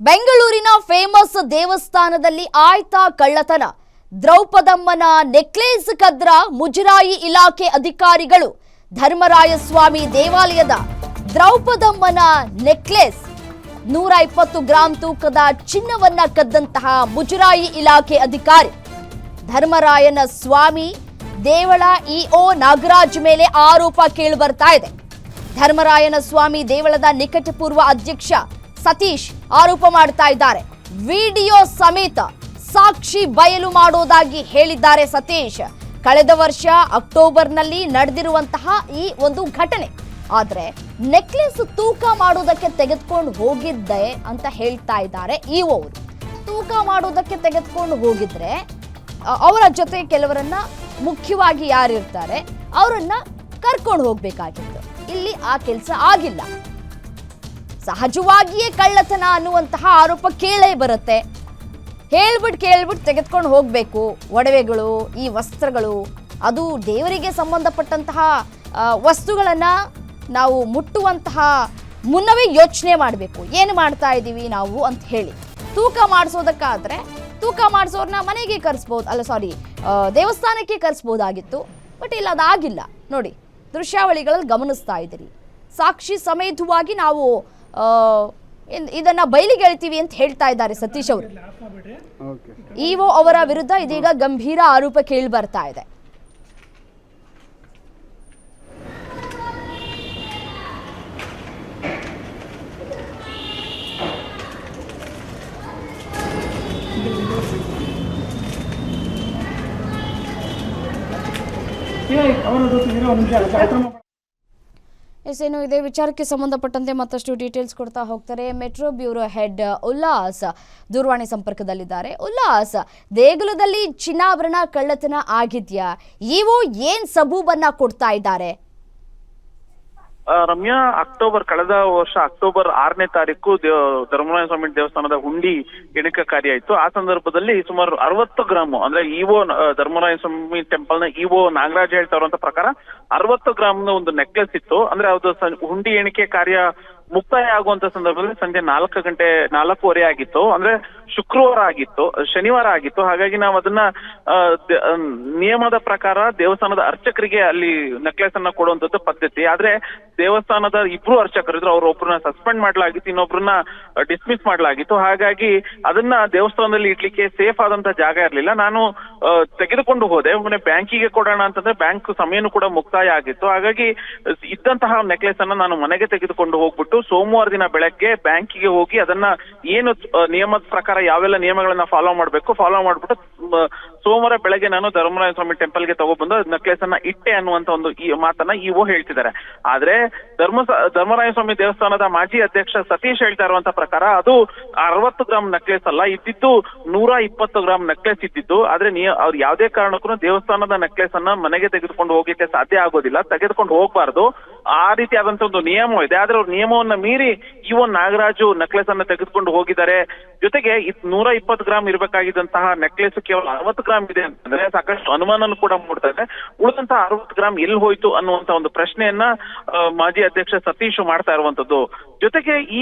ಬೆಂಗಳೂರಿನ ಫೇಮಸ್ ದೇವಸ್ಥಾನದಲ್ಲಿ ಆಯ್ತಾ ಕಳ್ಳತನ. ದ್ರೌಪದಮ್ಮನ ನೆಕ್ಲೇಸ್ ಕದ್ರ ಮುಜರಾಯಿ ಇಲಾಖೆ ಅಧಿಕಾರಿಗಳು. ಧರ್ಮರಾಯಸ್ವಾಮಿ ದೇವಾಲಯದ ದ್ರೌಪದಮ್ಮನ ನೆಕ್ಲೇಸ್ 120 ಗ್ರಾಂ ತೂಕದ ಚಿನ್ನವನ್ನ ಕದ್ದಂತಹ ಮುಜರಾಯಿ ಇಲಾಖೆ ಅಧಿಕಾರಿ ಧರ್ಮರಾಯನ ಸ್ವಾಮಿ ದೇವಳ ಇಒ ನಾಗರಾಜ್ ಮೇಲೆ ಆರೋಪ ಕೇಳಿಬರ್ತಾ ಇದೆ. ಧರ್ಮರಾಯನ ಸ್ವಾಮಿ ದೇವಳದ ನಿಕಟಪೂರ್ವ ಅಧ್ಯಕ್ಷ ಸತೀಶ್ ಆರೋಪ ಮಾಡ್ತಾ ಇದ್ದಾರೆ. ವಿಡಿಯೋ ಸಮೇತ ಸಾಕ್ಷಿ ಬಯಲು ಮಾಡೋದಾಗಿ ಹೇಳಿದ್ದಾರೆ ಸತೀಶ್. ಕಳೆದ ವರ್ಷ ಅಕ್ಟೋಬರ್ನಲ್ಲಿ ನಡೆದಿರುವಂತಹ ಈ ಒಂದು ಘಟನೆ. ಆದ್ರೆ ನೆಕ್ಲೆಸ್ ತೂಕ ಮಾಡೋದಕ್ಕೆ ತೆಗೆದುಕೊಂಡು ಹೋಗಿದ್ದೆ ಅಂತ ಹೇಳ್ತಾ ಇದ್ದಾರೆ ಇಒ ಅವರು. ತೂಕ ಮಾಡೋದಕ್ಕೆ ತೆಗೆದುಕೊಂಡು ಹೋಗಿದ್ರೆ ಅವರ ಜೊತೆ ಕೆಲವರನ್ನ, ಮುಖ್ಯವಾಗಿ ಯಾರಿರ್ತಾರೆ ಅವರನ್ನ ಕರ್ಕೊಂಡು ಹೋಗ್ಬೇಕಾಗಿತ್ತು. ಇಲ್ಲಿ ಆ ಕೆಲಸ ಆಗಿಲ್ಲ. ಸಹಜವಾಗಿಯೇ ಕಳ್ಳತನ ಅನ್ನುವಂತಹ ಆರೋಪ ಕೇಳೇ ಬರುತ್ತೆ. ಕೇಳ್ಬಿಟ್ಟು ತೆಗೆದುಕೊಂಡು ಹೋಗ್ಬೇಕು. ಒಡವೆಗಳು, ಈ ವಸ್ತ್ರಗಳು, ಅದು ದೇವರಿಗೆ ಸಂಬಂಧಪಟ್ಟಂತಹ ವಸ್ತುಗಳನ್ನ ನಾವು ಮುಟ್ಟುವಂತಹ ಮುನ್ನವೇ ಯೋಚನೆ ಮಾಡಬೇಕು, ಏನು ಮಾಡ್ತಾ ಇದ್ದೀವಿ ನಾವು ಅಂತ ಹೇಳಿ. ತೂಕ ಮಾಡಿಸೋದಕ್ಕಾದ್ರೆ ತೂಕ ಮಾಡಿಸೋರ್ನ ಮನೆಗೆ ಕರೆಸ್ಬೋದು, ದೇವಸ್ಥಾನಕ್ಕೆ ಕರೆಸ್ಬೋದಾಗಿತ್ತು. ಬಟ್ ಇಲ್ಲ, ಅದಾಗಿಲ್ಲ. ನೋಡಿ, ದೃಶ್ಯಾವಳಿಗಳಲ್ಲಿ ಗಮನಿಸ್ತಾ ಇದ್ದೀರಿ. ಸಾಕ್ಷಿ ಸಮೇತವಾಗಿ ನಾವು ಇದನ್ನ ಬಯಲಿಗೆ ಎಳಿತೀವಿ ಅಂತ ಹೇಳ್ತಾ ಇದ್ದಾರೆ ಸತೀಶ್ ಅವರು. ಇಒ ಅವರ ವಿರುದ್ಧ ಇದೀಗ ಗಂಭೀರ ಆರೋಪ ಕೇಳಿ ಬರ್ತಾ ಇದೆ. ಏನು ಇದೇ ವಿಚಾರಕ್ಕೆ ಸಂಬಂಧಪಟ್ಟಂತೆ ಮತ್ತಷ್ಟು ಡೀಟೇಲ್ಸ್ ಕೊಡ್ತಾ ಹೋಗ್ತಾರೆ ಮೆಟ್ರೋ ಬ್ಯೂರೋ ಹೆಡ್ ಉಲ್ಲಾಸ್ ದೂರವಾಣಿ ಸಂಪರ್ಕದಲ್ಲಿದ್ದಾರೆ. ಉಲ್ಲಾಸ್, ದೇಗುಲದಲ್ಲಿ ಚಿನ್ನಾಭರಣ ಕಳ್ಳತನ ಆಗಿದ್ಯಾ? ಇವು ಏನ್ ಸಬೂಬನ್ನ ಕೊಡ್ತಾ ಇದ್ದಾರೆ? ರಮ್ಯಾ, ಕಳೆದ ವರ್ಷ ಅಕ್ಟೋಬರ್ 6ನೇ ತಾರೀಕು ಧರ್ಮರಾಯ ಸ್ವಾಮಿ ದೇವಸ್ಥಾನದ ಹುಂಡಿ ಎಣಿಕೆ ಕಾರ್ಯ ಆಯ್ತು. ಆ ಸಂದರ್ಭದಲ್ಲಿ ಸುಮಾರು 60 ಗ್ರಾಮ್, ಅಂದ್ರೆ ಇಒ ಧರ್ಮರಾಯ ಸ್ವಾಮಿ ಟೆಂಪಲ್ ನ ಇಒ ನಾಗರಾಜ್ ಹೇಳ್ತಾ ಇರುವಂತ ಪ್ರಕಾರ 60 ಗ್ರಾಮ್ ಒಂದು ನೆಕ್ಲೆಸ್ ಇತ್ತು. ಅಂದ್ರೆ ಅದು ಹುಂಡಿ ಎಣಿಕೆ ಕಾರ್ಯ ಮುಕ್ತಾಯ ಆಗುವಂತ ಸಂದರ್ಭದಲ್ಲಿ ಸಂಜೆ 4:30 ಆಗಿತ್ತು. ಅಂದ್ರೆ ಶುಕ್ರವಾರ ಆಗಿತ್ತು, ಶನಿವಾರ ಆಗಿತ್ತು. ಹಾಗಾಗಿ ನಾವು ಅದನ್ನ ನಿಯಮದ ಪ್ರಕಾರ ದೇವಸ್ಥಾನದ ಅರ್ಚಕರಿಗೆ ಅಲ್ಲಿ ನೆಕ್ಲೆಸ್ ಅನ್ನ ಕೊಡುವಂತದ್ದು ಪದ್ಧತಿ. ಆದ್ರೆ ದೇವಸ್ಥಾನದ ಇಬ್ರು ಅರ್ಚಕರಿದ್ರು, ಒಬ್ಬರನ್ನ ಸಸ್ಪೆಂಡ್ ಮಾಡಲಾಗಿತ್ತು, ಇನ್ನೊಬ್ರನ್ನ ಡಿಸ್ಮಿಸ್ ಮಾಡಲಾಗಿತ್ತು. ಹಾಗಾಗಿ ಅದನ್ನ ದೇವಸ್ಥಾನದಲ್ಲಿ ಇಡ್ಲಿಕ್ಕೆ ಸೇಫ್ ಆದಂತ ಜಾಗ ಇರ್ಲಿಲ್ಲ. ನಾನು ತೆಗೆದುಕೊಂಡು ಹೋದೆ. ಬ್ಯಾಂಕಿಗೆ ಕೊಡೋಣ ಅಂತಂದ್ರೆ ಬ್ಯಾಂಕ್ ಸಮಯನೂ ಕೂಡ ಮುಕ್ತಾಯ ಆಗಿತ್ತು. ಹಾಗಾಗಿ ಇದ್ದಂತಹ ನೆಕ್ಲೆಸ್ ಅನ್ನ ನಾನು ಮನೆಗೆ ತೆಗೆದುಕೊಂಡು ಹೋಗ್ಬಿಟ್ಟು ಸೋಮವಾರ ದಿನ ಬೆಳಗ್ಗೆ ಬ್ಯಾಂಕಿಗೆ ಹೋಗಿ ಅದನ್ನ ಏನು ನಿಯಮದ ಪ್ರಕಾರ ಯಾವೆಲ್ಲ ನಿಯಮಗಳನ್ನ ಫಾಲೋ ಮಾಡ್ಬಿಟ್ಟು ಸೋಮವಾರ ಬೆಳಗ್ಗೆ ನಾನು ಧರ್ಮರಾಯ ಸ್ವಾಮಿ ಟೆಂಪಲ್ಗೆ ತಗೊಬಂದು ನೆಕ್ಲೆಸ್ ಅನ್ನ ಇಟ್ಟೆ ಅನ್ನುವಂತ ಒಂದು ಈ ಮಾತನ್ನ ಇಒ ಹೇಳ್ತಿದ್ದಾರೆ. ಆದ್ರೆ ಧರ್ಮರಾಯ ಸ್ವಾಮಿ ದೇವಸ್ಥಾನದ ಮಾಜಿ ಅಧ್ಯಕ್ಷ ಸತೀಶ್ ಹೇಳ್ತಾ ಇರುವಂತ ಪ್ರಕಾರ ಅದು 60 ಗ್ರಾಮ್ ನೆಕ್ಲೆಸ್ ಅಲ್ಲ, ಇದ್ದಿದ್ದು 120 ಗ್ರಾಮ್ ನೆಕ್ಲೆಸ್ ಇದ್ದಿದ್ದು. ಆದ್ರೆ ಅವ್ರು ಯಾವ್ದೇ ಕಾರಣಕ್ಕೂ ದೇವಸ್ಥಾನದ ನೆಕ್ಲೆಸ್ ಅನ್ನ ಮನೆಗೆ ತೆಗೆದುಕೊಂಡು ಹೋಗ್ಲಿಕ್ಕೆ ಸಾಧ್ಯ ಆಗೋದಿಲ್ಲ, ತೆಗೆದುಕೊಂಡು ಹೋಗ್ಬಾರ್ದು. ಆ ರೀತಿಯಾದಂತ ಒಂದು ನಿಯಮ ಇದೆ. ಆದ್ರೆ ಅವ್ರ ನಿಯಮವನ್ನ ಮೀರಿ ಇಒ ನಾಗರಾಜು ನೆಕ್ಲೆಸ್ ಅನ್ನ ತೆಗೆದುಕೊಂಡು ಹೋಗಿದ್ದಾರೆ. ಜೊತೆಗೆ 120 ಗ್ರಾಮ್ ಇರಬೇಕಾಗಿದ್ದಂತಹ ನೆಕ್ಲೆಸ್ ಕೇವಲ 60 ಗ್ರಾಮ್ ಇದೆ ಅಂತಂದ್ರೆ ಸಾಕಷ್ಟು ಅನುಮಾನನೂ ಕೂಡ ಮೂಡ್ತಾ ಇದೆ. ಉಳಿದಂತಹ 60 ಗ್ರಾಮ್ ಎಲ್ಲಿ ಹೋಯ್ತು ಅನ್ನುವಂತ ಒಂದು ಪ್ರಶ್ನೆಯನ್ನ ಮಾಜಿ ಅಧ್ಯಕ್ಷ ಸತೀಶ್ ಮಾಡ್ತಾ ಇರುವಂತದ್ದು. ಜೊತೆಗೆ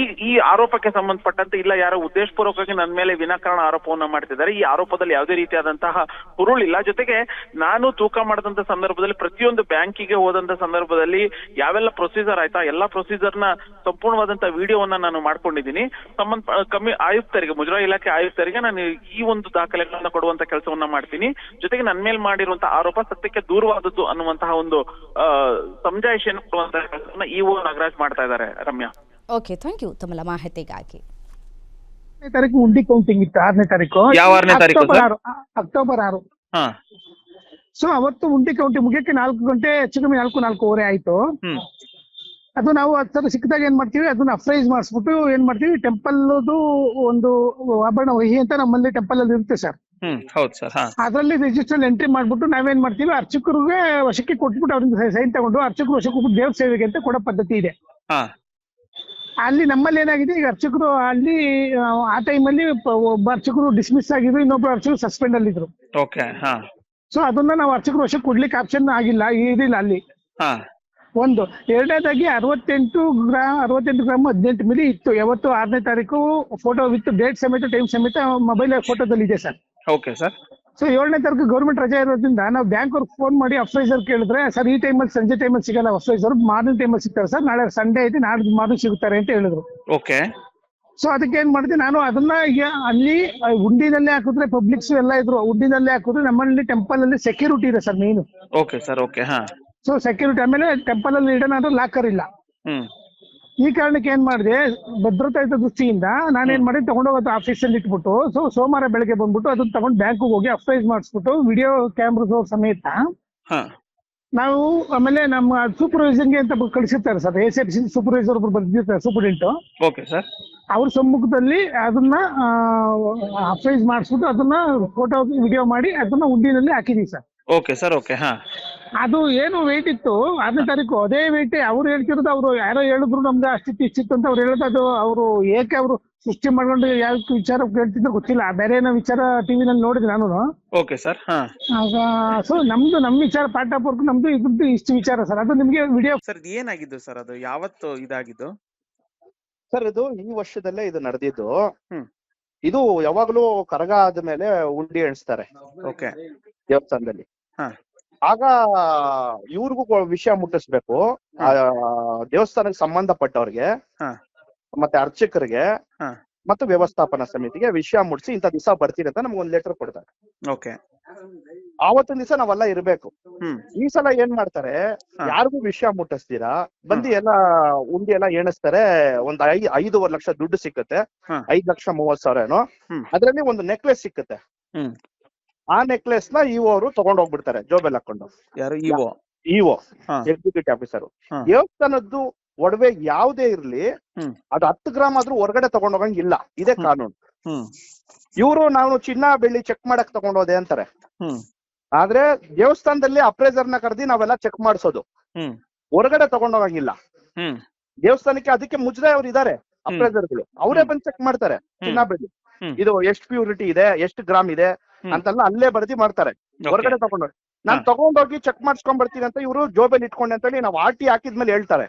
ಈ ಆರೋಪಕ್ಕೆ ಸಂಬಂಧಪಟ್ಟಂತೆ ಇಲ್ಲ, ಯಾರೋ ಉದ್ದೇಶಪೂರ್ವಕವಾಗಿ ನನ್ನ ಮೇಲೆ ವಿನಾಕಾರಣ ಆರೋಪವನ್ನ ಮಾಡ್ತಿದ್ದಾರೆ. ಈ ಆರೋಪದಲ್ಲಿ ಯಾವುದೇ ರೀತಿಯಾದಂತಹ ಹುರುಳಿಲ್ಲ. ಜೊತೆಗೆ ನಾನು ತೂಕ ಮಾಡಿದಂತ ಸಂದರ್ಭದಲ್ಲಿ ಪ್ರತಿಯೊಂದು ಬ್ಯಾಂಕಿಗೆ ಹೋದಂತ ಸಂದರ್ಭದಲ್ಲಿ ಯಾವೆಲ್ಲ ಪ್ರೊಸೀಜರ್ ಆಯ್ತಾ ಎಲ್ಲಾ ಪ್ರೊಸೀಜರ್ ನ ಸಂಪೂರ್ಣವಾದಂತ ವಿಡಿಯೋವನ್ನ ನಾನು ಮಾಡ್ಕೊಂಡಿದ್ದೀನಿ. ಆಯುಕ್ತರಿಗೆ, ಮುಜರಾಯಿ ಇಲಾಖೆ ಆಯುಕ್ತರಿಗೆ ನಾನು ಈ ಒಂದು ದಾಖಲೆಗಳನ್ನ ಕೊಡುವಂತ ಕೆಲಸವನ್ನ ಮಾಡ್ತೀನಿ. ಜೊತೆಗೆ ನನ್ನ ಮೇಲೆ ಮಾಡಿರುವಂತಹ ಆರೋಪ ಸತ್ಯಕ್ಕೆ ದೂರವಾದದ್ದು ಅನ್ನುವಂತಹ ಒಂದು ಸಮಜಾಯಿಷಿಯನ್ನು ಕೊಡುವಂತಹ ಕೆಲಸವನ್ನ ಇಒ ನಾಗರಾಜ್ ಮಾಡ್ತಾ ಇದ್ದಾರೆ. ರಮ್ಯಾ, ಓಕೆ, ಥ್ಯಾಂಕ್ ಯು ತಮ್ಮ ಮಾಹಿತಿಗಾಗಿ. ತಾರೀಕು ಉಂಡಿ ಕೌಂಟಿಂಗ್ ಇತ್ತು. 6ನೇ ತಾರೀಕು. ಯಾವ 6ನೇ ತಾರೀಕು? ಅಕ್ಟೋಬರ್ 6. ಸೊ ಅವತ್ತು ಉಂಡಿ ಕೌಂಟಿಂಗ್ ಮುಗಿಯಕ್ಕೆ 4 ಗಂಟೆ, ಹೆಚ್ಚು ಕಮ್ಮಿ 4:15 ಆಯ್ತು. ಅದು ನಾವು ಅದರ ಸಿಕ್ಕಿದಾಗ ಏನ್ ಮಾಡ್ತೀವಿ, ಅದನ್ನ ಅಫ್ರೈಸ್ ಮಾಡಿಸ್ಬಿಟ್ಟು ಏನ್ ಮಾಡ್ತೀವಿ, ಟೆಂಪಲ್ ಒಂದು ಆಭರಣ ವಹಿ ಅಂತ ನಮ್ಮಲ್ಲಿ ಟೆಂಪಲ್ ಅಲ್ಲಿ ಇರುತ್ತೆ ಸರ್. ಅದ್ರಲ್ಲಿ ರಿಜಿಸ್ಟರ್ ಎಂಟ್ರಿ ಮಾಡ್ಬಿಟ್ಟು ನಾವೇನ್ ಮಾಡ್ತೀವಿ, ಅರ್ಚಕರಿಗೆ ವಶಕ್ಕೆ ಕೊಟ್ಬಿಟ್ಟು ಅವ್ರಿಂದ ಸೈನ್ ತಗೊಂಡು ಅರ್ಚಕರು ವಶಕ್ಕೆ ಹೋಗ್ಬಿಟ್ಟು ದೇವ್ರ ಸೇವೆಗೆ ಅಂತ ಕೊಡೋ ಪದ್ಧತಿ ಇದೆ. ಅಲ್ಲಿ ನಮ್ಮಲ್ಲಿ ಏನಾಗಿದೆ, ಈಗ ಅರ್ಚಕರು ಅಲ್ಲಿ ಆ ಟೈಮಲ್ಲಿ ಒಬ್ಬ ಅರ್ಚಕರು ಡಿಸ್ಮಿಸ್ ಆಗಿದ್ರು, ಇನ್ನೊಬ್ರು ಅರ್ಚಕರು ಸಸ್ಪೆಂಡ್ ಅಲ್ಲಿ ಇದ್ರು. ಸೊ ಅದನ್ನ ನಾವು ಅರ್ಚಕರು ವಶಕ್ಕೆ ಕೊಡ್ಲಿಕ್ಕೆ ಆಪ್ಷನ್ ಆಗಿಲ್ಲ, ಇದಿಲ್ಲ ಅಲ್ಲಿ. ಒಂದು. ಎರಡನೇದಾಗಿ 68 ಗ್ರಾಮ್ 18 ಮಿಲಿ ಇತ್ತು. ಯಾವತ್ತು 6ನೇ ತಾರೀಕು ಫೋಟೋ ವಿತ್ ಡೇಟ್ ಸಮೇತ ಟೈಮ್ ಸಮೇತ ಮೊಬೈಲ್ ಫೋಟೋದಲ್ಲಿ ಇದೆ ಸರ್. Okay sir. ಸೊ 7ನೇ ತಾರೀಕು ಗೌರ್ಮೆಂಟ್ ರಜೆ ಇರೋದ್ರಿಂದ ನಾವು ಬ್ಯಾಂಕ್ ಅವ್ರಿಗೆ ಫೋನ್ ಮಾಡಿ ಅಫ್ರೈಸರ್ ಕೇಳಿದ್ರೆ, ಸರ್ ಈ ಟೈಮಲ್ಲಿ ಸಂಜೆ ಟೈಮಲ್ಲಿ ಸಿಗಲ್ಲ ಅಫ್ರೈಸರ್, ಮಾರ್ನಿಂಗ್ ಟೈಮಲ್ಲಿ ಸಿಗ್ತಾರೆ ಸರ್, ನಾಳೆ ಸಂಡೇ ಐತಿ ನಾಳೆ ಮಾರ್ನಿಂಗ್ ಸಿಗ್ತಾರೆ ಅಂತ ಹೇಳಿದ್ರು. ಓಕೆ. ಸೊ ಅದಕ್ಕೆ ಏನ್ ಮಾಡಿದೆ ನಾನು, ಅದನ್ನ ಈಗ ಅಲ್ಲಿ ಉಂಡಿನಲ್ಲೇ ಹಾಕಿದ್ರೆ ಪಬ್ಲಿಕ್ಸ್ ಎಲ್ಲ ಇದ್ರು, ಉಂಡಿನಲ್ಲೇ ಹಾಕಿದ್ರೆ ನಮ್ಮಲ್ಲಿ ಟೆಂಪಲ್ ಅಲ್ಲಿ ಸೆಕ್ಯೂರಿಟಿ ಇದೆ sir main. Okay sir. Okay. ಹಾ. ಸೊ ಸೆಕ್ಯೂರಿಟಿ, ಆಮೇಲೆ ಟೆಂಪಲ್ ಅಲ್ಲಿ ಇಡೋಣ ಲಾಕರ್ ಇಲ್ಲ. ಈ ಕಾರಣಕ್ಕೆ ಏನ್ ಮಾಡಿದೆ, ಭದ್ರತಾ ದೃಷ್ಟಿಯಿಂದ ನಾನೇನ್ ಮಾಡಿ ತಗೊಂಡೋಗೋದು ಆಫೀಸಲ್ಲಿ ಇಟ್ಬಿಟ್ಟು, ಸೊ ಸೋಮವಾರ ಬೆಳಗ್ಗೆ ಬಂದ್ಬಿಟ್ಟು ಅದನ್ನ ತಗೊಂಡು ಬ್ಯಾಂಕಿಗೆ ಹೋಗಿ ಅಪ್ರೈಸ್ ಮಾಡಿಸ್ಬಿಟ್ಟು ವಿಡಿಯೋ ಕ್ಯಾಮ್ರಾ ಸಮೇತ ನಾವು, ಆಮೇಲೆ ನಮ್ಮ ಸೂಪರ್ವೈಸರ್ಗೆ ಅಂತ ಕಳಿಸಿರ್ತಾರೆ ಸರ್, ACFC ಸೂಪರ್ವೈಸರ್ ಒಬ್ರು ಬಂದಿರ್ತಾರೆ ಸೂಪರಿಂಟೆಂಟ್. Okay sir. ಅವ್ರ ಸಮ್ಮುಖದಲ್ಲಿ ಅದನ್ನ ಅಪ್ರೈಸ್ ಮಾಡಿಸ್ಬಿಟ್ಟು ಅದನ್ನ ಫೋಟೋ ವಿಡಿಯೋ ಮಾಡಿ ಅದನ್ನ ಉಂಡಿನಲ್ಲಿ ಹಾಕಿದೀವಿ ಸರ್. Okay sir. ಓಕೆ. ಹಾ. ಅದು ಏನು ವೇಟ್ ಇತ್ತು 6ನೇ ತಾರೀಕು, ಅದೇ ವೇಟ್ ಅವ್ರು ಹೇಳ್ತಿರೋದು. ಅವ್ರು ಯಾರೋ ಹೇಳಿದ್ರು ನಮ್ಗೆ ಅಷ್ಟಿತ್ತು ಇಷ್ಟಿತ್ತು ಅಂತ ಅವ್ರು ಹೇಳೋದು. ಅದು ಅವರು ಏಕೆ ಅವರು ಸೃಷ್ಟಿ ಮಾಡ್ಕೊಂಡು ಯಾವ ವಿಚಾರ ಕೇಳ್ತಿದ್ರು ಗೊತ್ತಿಲ್ಲ, ಬೇರೆ ಏನೋ ವಿಚಾರ ಟಿವಿನಲ್ಲಿ ನೋಡಿದ್ವಿ ನಾನು. Okay sir. ಹಾ. ಆಗ ಸೊ ನಮ್ಮ ವಿಚಾರ ಪಾರ್ಟ್ ಆಫ್ ವರ್ಕ್ ನಮ್ದು ಇದ್ರದ್ದು ಇಷ್ಟು ವಿಚಾರ ಸರ್. ಅದು ನಿಮ್ಗೆ ವಿಡಿಯೋ ಸರ್ ಏನಾಗಿದ್ದು ಸರ್, ಅದು ಯಾವತ್ತು ಇದಾಗಿದ್ದು ಸರ್? ಇದು ಈ ವರ್ಷದಲ್ಲೇ ಇದು ನಡೆದಿದ್ದು. ಇದು ಯಾವಾಗ್ಲೂ ಕರಗ ಆದ್ಮೇಲೆ ಉಂಡಿ ಎಣಿಸ್ತಾರೆ ಓಕೆ ದೇವಸ್ಥಾನದಲ್ಲಿ. ಆಗ ಇವ್ರಿಗೂ ವಿಷಯ ಮುಟ್ಟಿಸ್ಬೇಕು, ದೇವಸ್ಥಾನಕ್ಕೆ ಸಂಬಂಧಪಟ್ಟವ್ರಿಗೆ ಮತ್ತೆ ಅರ್ಚಕರಿಗೆ ಮತ್ತು ವ್ಯವಸ್ಥಾಪನಾ ಸಮಿತಿಗೆ ವಿಷಯ ಮುಟ್ಟಿಸಿ ಇಂಥ ದಿವಸ ಬರ್ತೀನಿ ಅಂತ ನಮ್ಗೆ ಒಂದ್ ಲೆಟರ್ ಕೊಡ್ತಾರೆ. ಓಕೆ. ಆವತ್ತಿನ ದಿವಸ ನಾವೆಲ್ಲ ಇರ್ಬೇಕು. ಈ ಸಲ ಏನ್ ಮಾಡ್ತಾರೆ, ಯಾರಿಗೂ ವಿಷಯ ಮುಟ್ಟಿಸ್ತೀರಾ ಬಂದು ಎಲ್ಲ ಉಂಡಿ ಎಲ್ಲ ಎಣಿಸ್ತಾರೆ. ಒಂದ್ 5.5 ಲಕ್ಷ ದುಡ್ಡು ಸಿಕ್ಕುತ್ತೆ, 5,30,000 ಏನೋ. ಅದ್ರಲ್ಲಿ ಒಂದು ನೆಕ್ಲೆಸ್ ಸಿಕ್ಕುತ್ತೆ. ಆ ನೆಕ್ಲೆಸ್ ನ ಇಒ ಅವರು ತಗೊಂಡ್ ಹೋಗ್ಬಿಡ್ತಾರೆ ಜೋಬೆಲ್ ಹಾಕೊಂಡು. ಯಾರು? EO executive officer. ದೇವಸ್ಥಾನದ್ದು ಒಡವೆ ಯಾವ್ದೇ ಇರ್ಲಿ ಅದು 10 ಗ್ರಾಮ್ ಆದ್ರೂ ಹೊರಗಡೆ ತಗೊಂಡ್ ಹೋಗಂಗಿಲ್ಲ, ಇದೇ ಕಾನೂನು. ಇವರು ನಾವು ಚಿನ್ನ ಬೆಳ್ಳಿ ಚೆಕ್ ಮಾಡಕ್ ತಗೊಂಡೋದೆ ಅಂತಾರೆ. ಆದ್ರೆ ದೇವಸ್ಥಾನದಲ್ಲಿ ಅಪ್ರೈಸರ್ ನ ಕರೆದಿ ನಾವೆಲ್ಲ ಚೆಕ್ ಮಾಡಿಸೋದು, ಹೊರಗಡೆ ತಗೊಂಡೋಗಂಗಿಲ್ಲ. ದೇವಸ್ಥಾನಕ್ಕೆ ಅದಕ್ಕೆ ಮುಜರಾಯಿ ಅವ್ರು ಇದಾರೆ, ಅಪ್ರೈಸರ್ಗಳು. ಅವರೇ ಬಂದು ಚೆಕ್ ಮಾಡ್ತಾರೆ ಚಿನ್ನ ಬೆಳ್ಳಿ ಇದು ಎಷ್ಟು ಪ್ಯೂರಿಟಿ ಇದೆ, ಎಷ್ಟು ಗ್ರಾಮ್ ಇದೆ ಅಂತೆಲ್ಲ ಅಲ್ಲೇ ಬರ್ದಿ ಮಾಡ್ತಾರೆ. ಹೊರಗಡೆ ತಗೊಂಡೋಗಿ ನಾನ್ ತಗೊಂಡೋಗಿ ಚೆಕ್ ಮಾಡ್ಸ್ಕೊಂಡ್ ಬರ್ತೀನಿ ಅಂತ ಇವರು ಜೋಬೆಲ್ ಇಟ್ಕೊಂಡೆ ಅಂತ ಹೇಳಿ ನಾವು RT ಹಾಕಿದ್ಮೇಲೆ ಹೇಳ್ತಾರೆ.